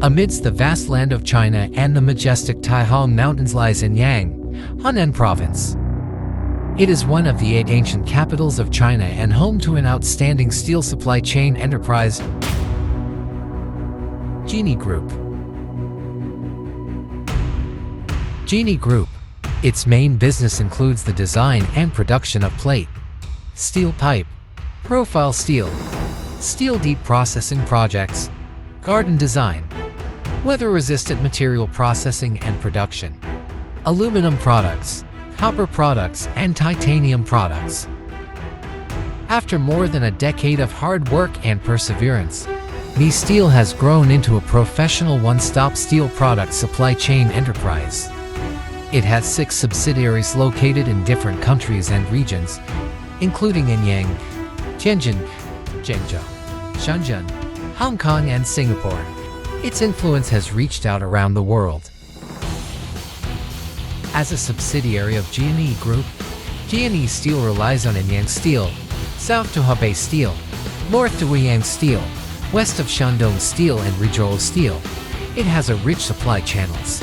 Amidst the vast land of China and the majestic Taihong Mountains lies Anyang, Henan Province. It is one of the 8 ancient capitals of China and home to an outstanding steel supply chain enterprise, Gnee Group. Gnee Group. Its main business includes the design and production of plate, steel pipe, profile steel, steel deep processing projects, garden design, weather-resistant material processing and production, aluminum products, copper products, and titanium products. After more than a decade of hard work and perseverance, Gnee Steel has grown into a professional one-stop steel product supply chain enterprise. It has 6 subsidiaries located in different countries and regions, including Anyang, Tianjin, Zhengzhou, Shenzhen, Hong Kong, and Singapore. Its influence has reached out around the world. As a subsidiary of Gnee Group, Gnee Steel relies on Anyang Steel, south to Hebei Steel, north to Guiyang Steel, west of Shandong Steel and Rizhou Steel. It has a rich supply channels,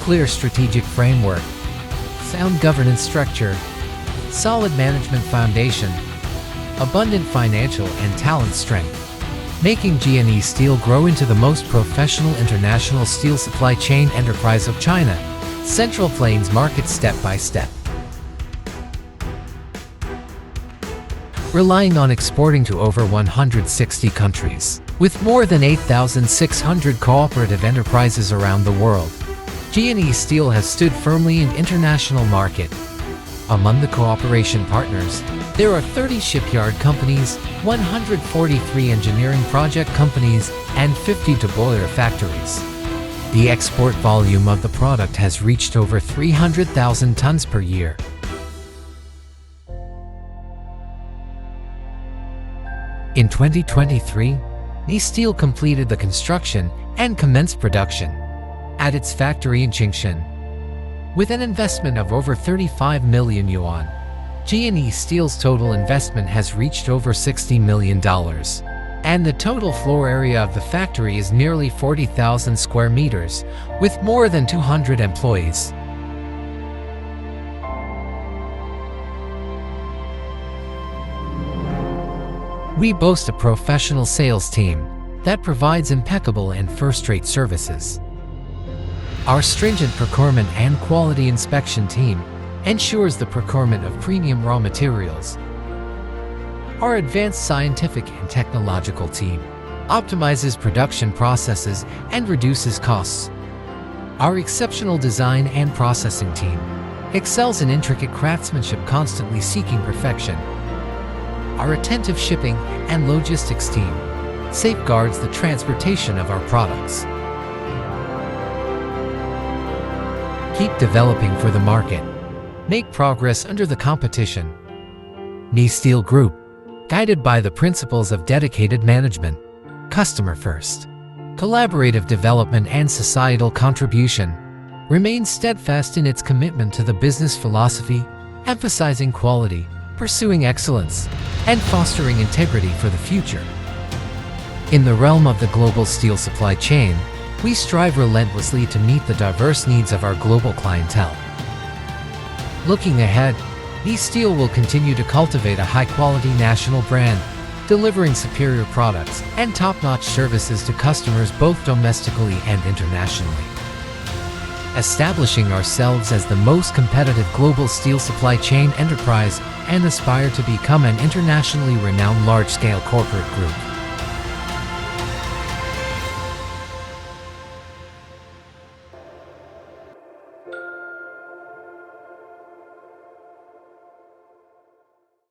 clear strategic framework, sound governance structure, solid management foundation, abundant financial and talent strength, making Gnee Steel grow into the most professional international steel supply chain enterprise of China, Central Plains market step by step. Relying on exporting to over 160 countries, with more than 8,600 cooperative enterprises around the world, Gnee Steel has stood firmly in international market. Among the cooperation partners, there are 30 shipyard companies, 143 engineering project companies, and 52 boiler factories. The export volume of the product has reached over 300,000 tons per year. In 2023, Gnee Steel completed the construction and commenced production at its factory in Qingshan. With an investment of over 35 million yuan, Gnee Steel's total investment has reached over $60 million, and the total floor area of the factory is nearly 40,000 square meters, with more than 200 employees. We boast a professional sales team that provides impeccable and first-rate services. Our stringent procurement and quality inspection team ensures the procurement of premium raw materials. Our advanced scientific and technological team optimizes production processes and reduces costs. Our exceptional design and processing team excels in intricate craftsmanship, constantly seeking perfection. Our attentive shipping and logistics team safeguards the transportation of our products. Keep developing for the market. Make progress under the competition. Gnee Steel Group, guided by the principles of dedicated management, customer first, collaborative development, and societal contribution, remains steadfast in its commitment to the business philosophy, emphasizing quality, pursuing excellence, and fostering integrity for the future. In the realm of the global steel supply chain, we strive relentlessly to meet the diverse needs of our global clientele. Looking ahead, Gnee Steel will continue to cultivate a high-quality national brand, delivering superior products and top-notch services to customers both domestically and internationally. Establishing ourselves as the most competitive global steel supply chain enterprise and aspire to become an internationally renowned large-scale corporate group.